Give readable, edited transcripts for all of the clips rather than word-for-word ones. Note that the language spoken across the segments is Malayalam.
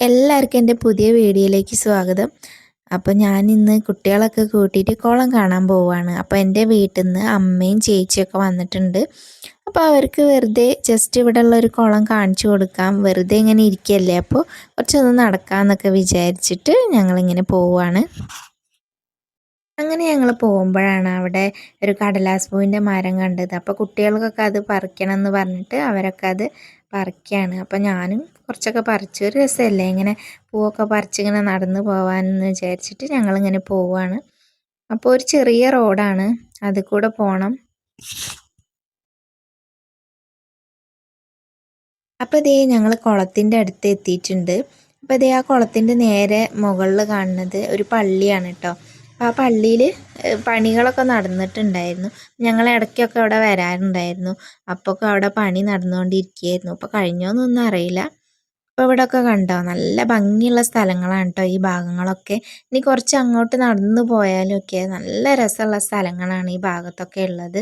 എല്ലാവർക്കും എൻ്റെ പുതിയ വീഡിയോയിലേക്ക് സ്വാഗതം. അപ്പോൾ ഞാനിന്ന് കുട്ടികളൊക്കെ കൂട്ടിയിട്ട് കുളം കാണാൻ പോവുകയാണ്. അപ്പോൾ എൻ്റെ വീട്ടിൽ നിന്ന് അമ്മയും ചേച്ചിയൊക്കെ വന്നിട്ടുണ്ട്. അപ്പോൾ അവർക്ക് വെറുതെ ജസ്റ്റ് ഇവിടെ ഉള്ളൊരു കുളം കാണിച്ചു കൊടുക്കാം, വെറുതെ ഇങ്ങനെ ഇരിക്കുകയല്ലേ, അപ്പോൾ കുറച്ചൊന്ന് നടക്കാമെന്നൊക്കെ വിചാരിച്ചിട്ട് ഞങ്ങളിങ്ങനെ പോവുകയാണ്. അങ്ങനെ ഞങ്ങൾ പോകുമ്പോഴാണ് അവിടെ ഒരു കടലാസ് പൂവിൻ്റെ മരം കണ്ടത്. അപ്പോൾ കുട്ടികൾക്കൊക്കെ അത് പറിക്കണം എന്ന് പറഞ്ഞിട്ട് അവരൊക്കെ അത് പറിക്കുകയാണ്. അപ്പോൾ ഞാനും കുറച്ചൊക്കെ പറിച്ചു. ഒരു രസമല്ലേ ഇങ്ങനെ പൂവൊക്കെ പറിച്ചിങ്ങനെ നടന്ന് പോകാമെന്ന് വിചാരിച്ചിട്ട് ഞങ്ങളിങ്ങനെ പോവുകയാണ്. അപ്പോൾ ഒരു ചെറിയ റോഡാണ്, അതിൽ കൂടെ പോകണം. അപ്പോൾ ഇതേ ഞങ്ങൾ കുളത്തിൻ്റെ അടുത്ത് എത്തിയിട്ടുണ്ട്. അപ്പോൾ ഇതേ ആ കുളത്തിൻ്റെ നേരെ മുകളിൽ കാണുന്നത് ഒരു പള്ളിയാണ് കേട്ടോ. ആ പള്ളിയിൽ പണികളൊക്കെ നടന്നിട്ടുണ്ടായിരുന്നു. ഞങ്ങൾ ഇടയ്ക്കൊക്കെ അവിടെ വരാറുണ്ടായിരുന്നു. അപ്പോൾ അവിടെ പണി നടന്നുകൊണ്ടിരിക്കുകയായിരുന്നു. അപ്പോൾ കഴിഞ്ഞോന്നൊന്നും അറിയില്ല. അപ്പോൾ ഇവിടെയൊക്കെ കണ്ടോ, നല്ല ഭംഗിയുള്ള സ്ഥലങ്ങളാണ് കേട്ടോ ഈ ഭാഗങ്ങളൊക്കെ. ഇനി കുറച്ച് അങ്ങോട്ട് നടന്നു പോയാലൊക്കെ നല്ല രസമുള്ള സ്ഥലങ്ങളാണ് ഈ ഭാഗത്തൊക്കെ ഉള്ളത്.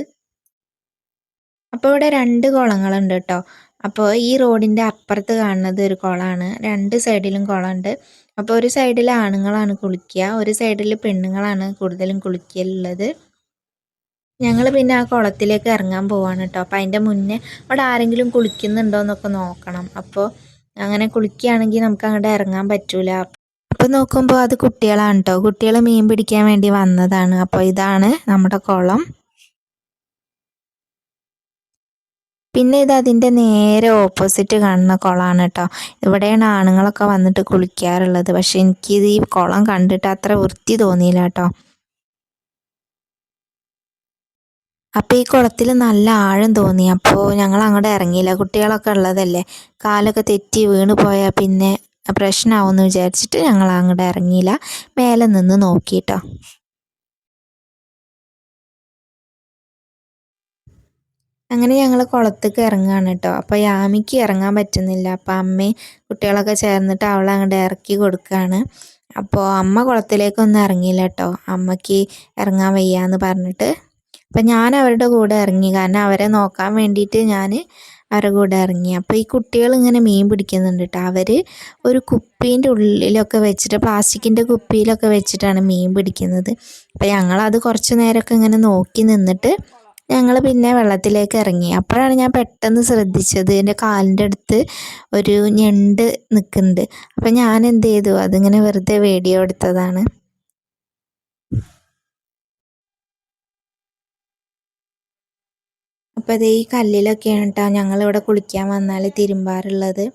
അപ്പോൾ ഇവിടെ 2 കുളങ്ങളുണ്ട് കേട്ടോ. അപ്പോൾ ഈ റോഡിൻ്റെ അപ്പുറത്ത് കാണുന്നത് ഒരു കുളമാണ്. 2 സൈഡിലും കുളമുണ്ട്. അപ്പോൾ ഒരു സൈഡിൽ ആണുങ്ങളാണ് കുളിക്കുക, ഒരു സൈഡിൽ പെണ്ണുങ്ങളാണ് കൂടുതലും കുളിക്കലുള്ളത്. ഞങ്ങൾ പിന്നെ ആ കുളത്തിലേക്ക് ഇറങ്ങാൻ പോവാണ് കേട്ടോ. അപ്പോൾ അതിൻ്റെ മുന്നേ അവിടെ ആരെങ്കിലും കുളിക്കുന്നുണ്ടോ എന്നൊക്കെ നോക്കണം. അപ്പോൾ അങ്ങനെ കുളിക്കുകയാണെങ്കിൽ നമുക്ക് അങ്ങോട്ട് ഇറങ്ങാൻ പറ്റൂല. അപ്പോൾ നോക്കുമ്പോൾ അത് കുട്ടികളാണ് കേട്ടോ. കുട്ടികൾ മീൻ പിടിക്കാൻ വേണ്ടി വന്നതാണ്. അപ്പോൾ ഇതാണ് നമ്മുടെ കുളം. പിന്നെ ഇത് അതിൻ്റെ നേരെ ഓപ്പോസിറ്റ് കാണുന്ന കുളമാണ് കേട്ടോ. ഇവിടെയാണ് ആണുങ്ങളൊക്കെ വന്നിട്ട് കുളിക്കാറുള്ളത്. പക്ഷെ എനിക്കിത് ഈ കുളം കണ്ടിട്ട് അത്ര വൃത്തി തോന്നിയില്ല കേട്ടോ. അപ്പോൾ ഈ കുളത്തിൽ നല്ല ആഴം തോന്നി. അപ്പോൾ ഞങ്ങൾ അങ്ങോട്ട് ഇറങ്ങിയില്ല. കുട്ടികളൊക്കെ ഉള്ളതല്ലേ, കാലൊക്കെ തെറ്റി വീണ് പോയാൽ പിന്നെ പ്രശ്നമാവുമെന്ന് വിചാരിച്ചിട്ട് ഞങ്ങൾ അങ്ങോട്ട് ഇറങ്ങിയില്ല. മേലെ നിന്ന് നോക്കിട്ടോ. അങ്ങനെ ഞങ്ങൾ കുളത്തേക്ക് ഇറങ്ങുകയാണ് കേട്ടോ. അപ്പോൾ യാമിക്ക് ഇറങ്ങാൻ പറ്റുന്നില്ല. അപ്പോൾ അമ്മയും കുട്ടികളൊക്കെ ചേർന്നിട്ട് അവളെ അങ്ങോട്ട് ഇറക്കി കൊടുക്കുകയാണ്. അപ്പോൾ അമ്മ കുളത്തിലേക്കൊന്നും ഇറങ്ങിയില്ല കേട്ടോ, അമ്മയ്ക്ക് ഇറങ്ങാൻ വയ്യാന്ന് പറഞ്ഞിട്ട്. അപ്പം ഞാൻ അവരുടെ കൂടെ ഇറങ്ങി, കാരണം അവരെ നോക്കാൻ വേണ്ടിയിട്ട് ഞാൻ അവരുടെ കൂടെ ഇറങ്ങി. അപ്പോൾ ഈ കുട്ടികൾ ഇങ്ങനെ മീൻ പിടിക്കുന്നുണ്ട് കേട്ടോ. അവർ ഒരു കുപ്പീൻ്റെ ഉള്ളിലൊക്കെ വെച്ചിട്ട്, പ്ലാസ്റ്റിക്കിൻ്റെ കുപ്പിയിലൊക്കെ വെച്ചിട്ടാണ് മീൻ പിടിക്കുന്നത്. അപ്പോൾ ഞങ്ങളത് കുറച്ച് നേരമൊക്കെ ഇങ്ങനെ നോക്കി നിന്നിട്ട് ഞങ്ങൾ പിന്നെ വെള്ളത്തിലേക്ക് ഇറങ്ങി. അപ്പോഴാണ് ഞാൻ പെട്ടെന്ന് ശ്രദ്ധിച്ചത് എൻ്റെ കാലിൻ്റെ അടുത്ത് ഒരു ഞണ്ട് നിൽക്കുന്നുണ്ട്. അപ്പം ഞാൻ എന്ത് ചെയ്തു, അതിങ്ങനെ വെറുതെ വീഡിയോ എടുത്തതാണ്. അപ്പോൾ അത് ഈ കല്ലിലൊക്കെയാണ് കേട്ടോ ഞങ്ങളിവിടെ കുളിക്കാൻ വന്നാൽ തിരുമ്പാറുള്ളത്.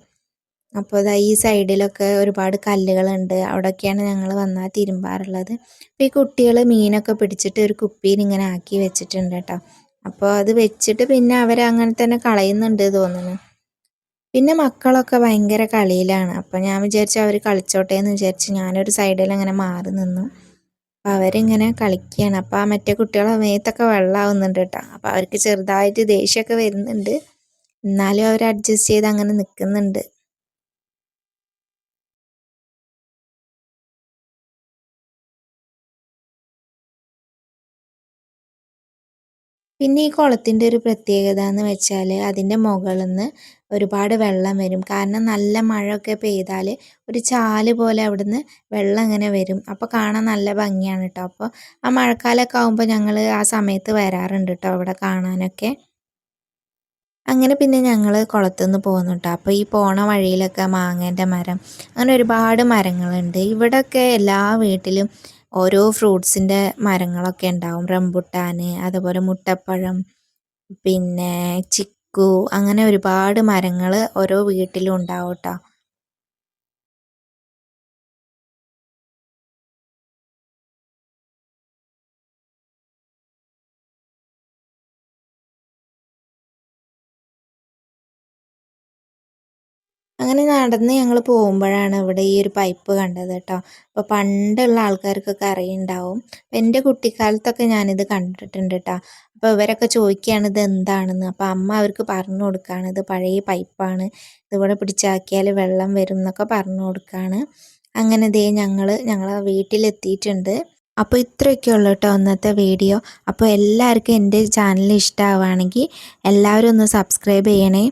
അപ്പോൾ അതാ ഈ സൈഡിലൊക്കെ ഒരുപാട് കല്ലുകളുണ്ട്, അവിടെയൊക്കെയാണ് ഞങ്ങൾ വന്നാൽ തിരുമ്പാറുള്ളത്. അപ്പോൾ ഈ കുട്ടികൾ മീനൊക്കെ പിടിച്ചിട്ട് ഒരു കുപ്പിയിൽ ഇങ്ങനെ ആക്കി വെച്ചിട്ടുണ്ട് കേട്ടോ. അപ്പോൾ അത് വെച്ചിട്ട് പിന്നെ അവരങ്ങനെ തന്നെ കളയുന്നുണ്ട് തോന്നുന്നു. പിന്നെ മക്കളൊക്കെ ഭയങ്കര കളിയിലാണ്. അപ്പോൾ ഞാൻ വിചാരിച്ചു അവർ കളിച്ചോട്ടെ എന്ന് വിചാരിച്ച് ഞാനൊരു സൈഡിൽ അങ്ങനെ മാറി നിന്നു. അപ്പോൾ അവരിങ്ങനെ കളിക്കുകയാണ്. അപ്പോൾ ആ മറ്റേ കുട്ടികളെ മേത്തൊക്കെ വെള്ളമാവുന്നുണ്ട് കേട്ടോ. അപ്പോൾ അവർക്ക് ചെറുതായിട്ട് ദേഷ്യമൊക്കെ വരുന്നുണ്ട്, എന്നാലും അവർ അഡ്ജസ്റ്റ് ചെയ്ത് അങ്ങനെ നിൽക്കുന്നുണ്ട്. പിന്നെ ഈ കുളത്തിൻ്റെ ഒരു പ്രത്യേകത എന്ന് വെച്ചാൽ അതിൻ്റെ മുകളിൽ നിന്ന് ഒരുപാട് വെള്ളം വരും. കാരണം നല്ല മഴയൊക്കെ പെയ്താൽ ഒരു ചാല് പോലെ അവിടുന്ന് വെള്ളം ഇങ്ങനെ വരും. അപ്പോൾ കാണാൻ നല്ല ഭംഗിയാണ് കേട്ടോ. അപ്പോൾ ആ മഴക്കാലമൊക്കെ ആകുമ്പോൾ ഞങ്ങൾ ആ സമയത്ത് വരാറുണ്ട് കേട്ടോ അവിടെ കാണാനൊക്കെ. അങ്ങനെ പിന്നെ ഞങ്ങൾ കുളത്തുനിന്ന് പോകുന്നു കേട്ടോ. അപ്പോൾ ഈ പോണ വഴിയിലൊക്കെ മാങ്ങേൻ്റെ മരം, അങ്ങനെ ഒരുപാട് മരങ്ങളുണ്ട്. ഇവിടെയൊക്കെ എല്ലാ വീട്ടിലും ഓരോ ഫ്രൂട്ട്സിൻ്റെ മരങ്ങളൊക്കെ ഉണ്ടാവും. റംബുട്ടാൻ, അതുപോലെ മുട്ടപ്പഴം, പിന്നെ ചിക്കു, അങ്ങനെ ഒരുപാട് മരങ്ങൾ ഓരോ വീട്ടിലും ഉണ്ടാവും കേട്ടോ. അങ്ങനെ നടന്ന് ഞങ്ങൾ പോകുമ്പോഴാണ് ഇവിടെ ഈ ഒരു പൈപ്പ് കണ്ടത് കേട്ടോ. അപ്പോൾ പണ്ടുള്ള ആൾക്കാർക്കൊക്കെ അറിയുണ്ടാവും. എൻ്റെ കുട്ടിക്കാലത്തൊക്കെ ഞാനിത് കണ്ടിട്ടുണ്ട് കേട്ടോ. അപ്പോൾ ഇവരൊക്കെ ചോദിക്കുകയാണ് ഇത് എന്താണെന്ന്. അപ്പോൾ അമ്മ അവർക്ക് പറഞ്ഞു കൊടുക്കുകയാണ് ഇത് പഴയ പൈപ്പാണ്, ഇതിവിടെ പിടിച്ചാക്കിയാൽ വെള്ളം വരും എന്നൊക്കെ പറഞ്ഞു കൊടുക്കുകയാണ്. അങ്ങനെ ദേ ഞങ്ങളെ വീട്ടിലെത്തിയിട്ടുണ്ട്. അപ്പോൾ ഇത്രയൊക്കെ ഉള്ളൂ കേട്ടോ ഇന്നത്തെ വീഡിയോ. അപ്പോൾ എല്ലാവർക്കും എൻ്റെ ചാനൽ ഇഷ്ടമാവുകയാണെങ്കിൽ എല്ലാവരും ഒന്ന് സബ്സ്ക്രൈബ് ചെയ്യണേ.